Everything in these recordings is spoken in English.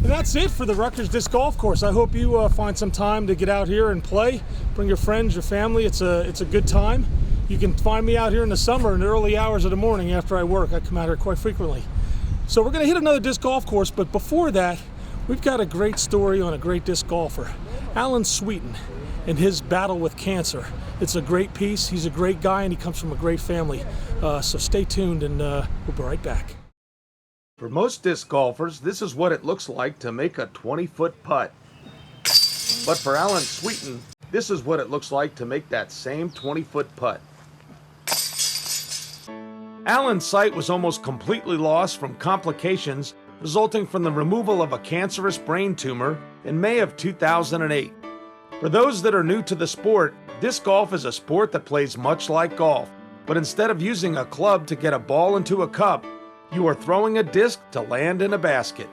And that's it for the Rutgers Disc Golf Course. I hope you find some time to get out here and play. Bring your friends, your family. It's a good time. You can find me out here in the summer in the early hours of the morning after I work. I come out here quite frequently. So we're going to hit another disc golf course, but before that, we've got a great story on a great disc golfer, Alan Sweeten, and his battle with cancer. It's a great piece. He's a great guy, and he comes from a great family. So stay tuned, and we'll be right back. For most disc golfers, this is what it looks like to make a 20-foot putt. But for Alan Sweeten, this is what it looks like to make that same 20-foot putt. Alan's sight was almost completely lost from complications resulting from the removal of a cancerous brain tumor in May of 2008. For those that are new to the sport, disc golf is a sport that plays much like golf, but instead of using a club to get a ball into a cup, you are throwing a disc to land in a basket.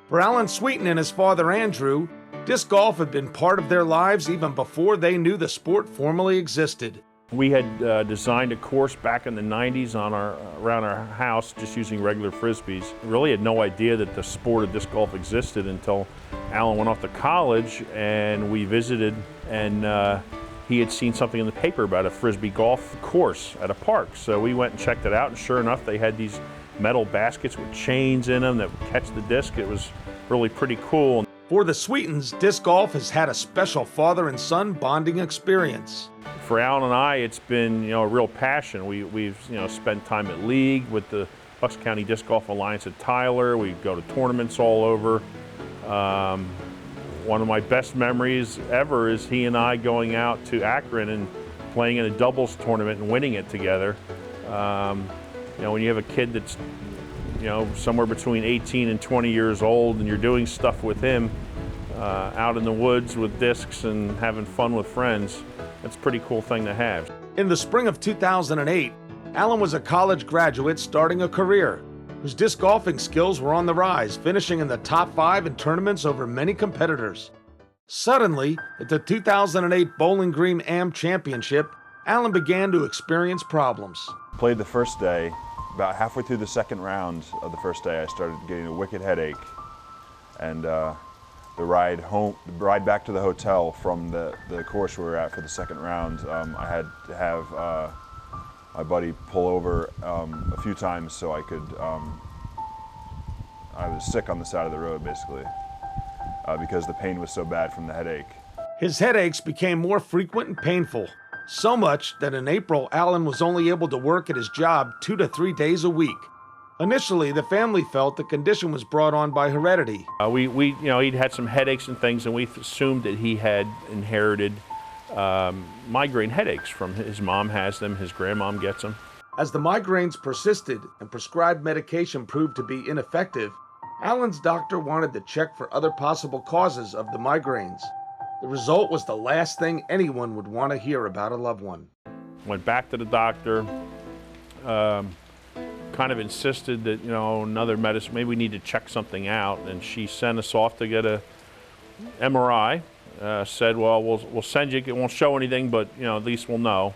For Alan Sweeten and his father Andrew, disc golf had been part of their lives even before they knew the sport formally existed. We had designed a course back in the 90s around our house just using regular Frisbees. Really had no idea that the sport of disc golf existed until Alan went off to college and we visited, and he had seen something in the paper about a Frisbee golf course at a park. So we went and checked it out, and sure enough, they had these metal baskets with chains in them that would catch the disc. It was really pretty cool. For the Sweetens, disc golf has had a special father and son bonding experience. For Alan and I, it's been a real passion. We've spent time at league with the Bucks County Disc Golf Alliance at Tyler. We go to tournaments all over. One of my best memories ever is he and I going out to Akron and playing in a doubles tournament and winning it together. When you have a kid that's somewhere between 18 and 20 years old and you're doing stuff with him out in the woods with discs and having fun with friends, that's a pretty cool thing to have. In the spring of 2008, Alan was a college graduate starting a career whose disc golfing skills were on the rise, finishing in the top 5 in tournaments over many competitors. Suddenly, at the 2008 Bowling Green AM Championship, Alan began to experience problems. Played the first day. About halfway through the second round of the first day, I started getting a wicked headache, and the ride back to the hotel from the course we were at for the second round, I had to have my buddy pull over a few times so I could. I was sick on the side of the road basically because the pain was so bad from the headache. His headaches became more frequent and painful. So much that in April, Alan was only able to work at his job 2 to 3 days a week. Initially, the family felt the condition was brought on by heredity. He'd had some headaches and things, and we assumed that he had inherited migraine headaches from his mom has them, his grandmom gets them. As the migraines persisted and prescribed medication proved to be ineffective, Alan's doctor wanted to check for other possible causes of the migraines. The result was the last thing anyone would want to hear about a loved one. Went back to the doctor, kind of insisted that, another medicine, maybe we need to check something out, and she sent us off to get a MRI. Said, well, we'll send you, it won't show anything, but, at least we'll know.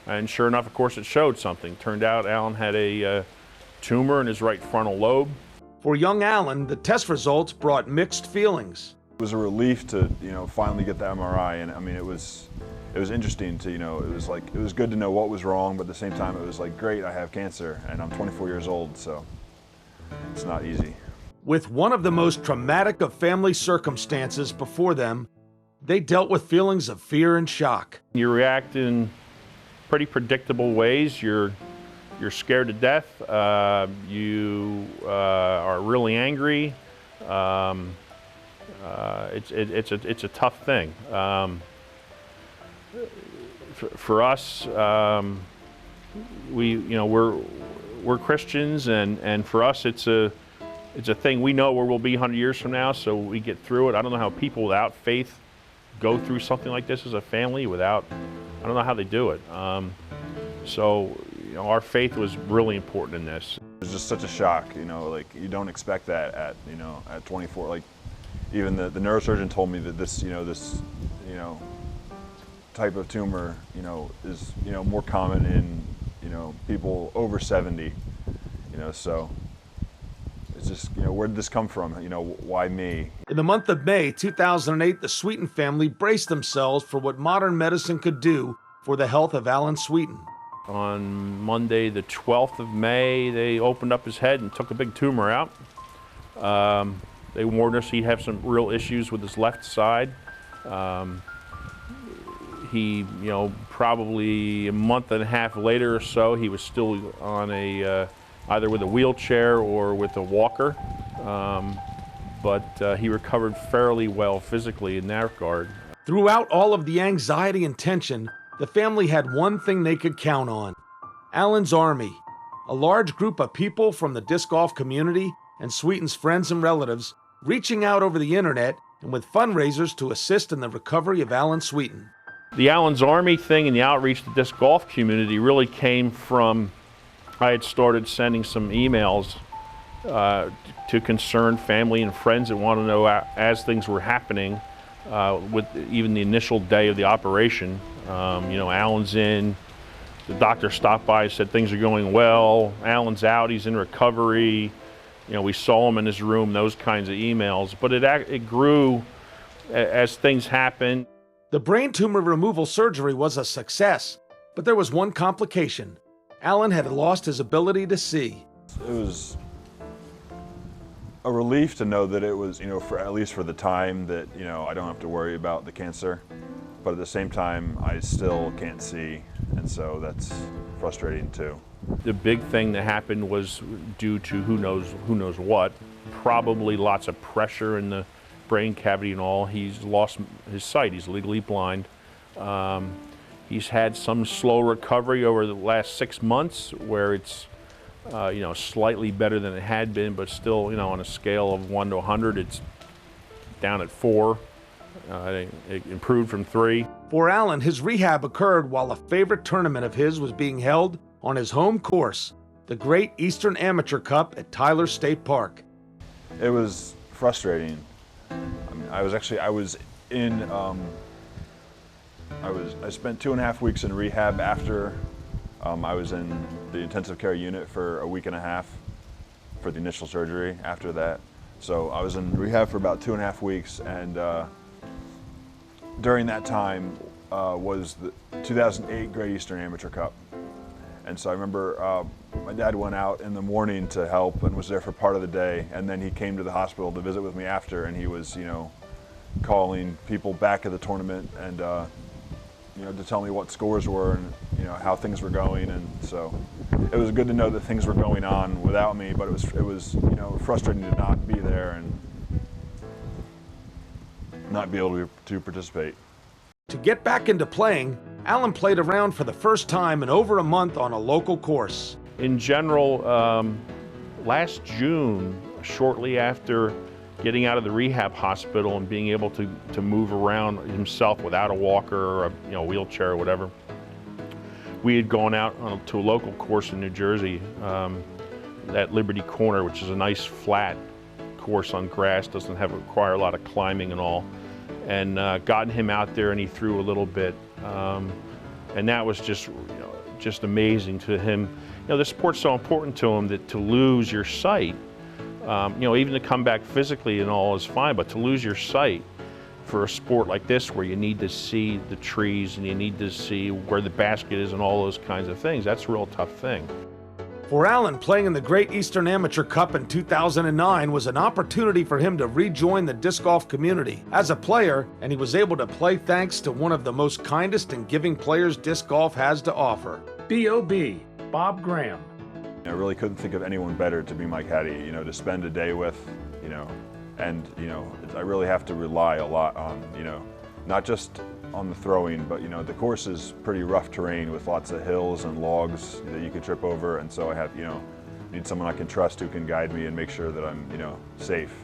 And sure enough, of course, it showed something. Turned out Alan had a tumor in his right frontal lobe. For young Alan, the test results brought mixed feelings. It was a relief to, finally get the MRI, and I mean, it was interesting to, it was good to know what was wrong, but at the same time, it was like, great, I have cancer, and I'm 24 years old, so it's not easy. With one of the most traumatic of family circumstances before them, they dealt with feelings of fear and shock. You react in pretty predictable ways. You're scared to death. You are really angry. It's a tough thing. For us, we're Christians, and for us it's a thing. We know where we'll be 100 years from now, so we get through it. I don't know how people without faith go through something like this as a family I don't know how they do it. Our faith was really important in this. It was just such a shock, like you don't expect that at 24. Like even the neurosurgeon told me that this type of tumor, is more common in people over 70, so it's just, where did this come from? Why me? In the month of May 2008, the Sweeten family braced themselves for what modern medicine could do for the health of Alan Sweeten. On Monday, the 12th of May, they opened up his head and took a big tumor out. They warned us he'd have some real issues with his left side. He, probably a month and a half later or so, he was still on either with a wheelchair or with a walker. But he recovered fairly well physically in that regard. Throughout all of the anxiety and tension, the family had one thing they could count on: Alan's Army, a large group of people from the disc golf community and Sweeten's friends and relatives reaching out over the internet and with fundraisers to assist in the recovery of Alan Sweeten. The Alan's Army thing and the outreach to the disc golf community really came from, I had started sending some emails to concerned family and friends that want to know as things were happening, with even the initial day of the operation. Alan's in, the doctor stopped by, said things are going well, Alan's out, he's in recovery, we saw him in his room, those kinds of emails. But it grew as things happened. The brain tumor removal surgery was a success, but there was one complication. Alan had lost his ability to see. It was a relief to know that it was, for at least for the time, that, I don't have to worry about the cancer. But at the same time, I still can't see, and so that's frustrating too. The big thing that happened was due to who knows what, probably lots of pressure in the brain cavity and all. He's lost his sight, he's legally blind. He's had some slow recovery over the last 6 months where it's slightly better than it had been, but still, on a scale of 1 to 100, it's down at 4. It improved from 3. For Alan, his rehab occurred while a favorite tournament of his was being held on his home course, the Great Eastern Amateur Cup at Tyler State Park. It was frustrating. I spent 2.5 weeks in rehab after I was in the intensive care unit for a week and a half for the initial surgery after that. So I was in rehab for about 2.5 weeks, and during that time was the 2008 Great Eastern Amateur Cup. And so I remember my dad went out in the morning to help and was there for part of the day, and then he came to the hospital to visit with me after, and he was, calling people back at the tournament and, to tell me what scores were and, how things were going. And so it was good to know that things were going on without me, but it was frustrating to not be there and not be able to participate. To get back into playing, Alan played around for the first time in over a month on a local course. In general, last June, shortly after getting out of the rehab hospital and being able to move around himself without a walker or a wheelchair or whatever, we had gone out to a local course in New Jersey, at Liberty Corner, which is a nice flat course on grass, doesn't require a lot of climbing and all, and gotten him out there, and he threw a little bit, and that was just amazing to him. The sport's so important to him that to lose your sight, even to come back physically and all is fine, but to lose your sight for a sport like this where you need to see the trees and you need to see where the basket is and all those kinds of things, that's a real tough thing. For Alan, playing in the Great Eastern Amateur Cup in 2009 was an opportunity for him to rejoin the disc golf community as a player, and he was able to play thanks to one of the most kindest and giving players disc golf has to offer. B.O.B. Bob Graham. I really couldn't think of anyone better to be my caddy, to spend a day with, and, I really have to rely a lot on, not just on the throwing, but, the course is pretty rough terrain with lots of hills and logs that you can trip over, and so I have, need someone I can trust who can guide me and make sure that I'm, safe.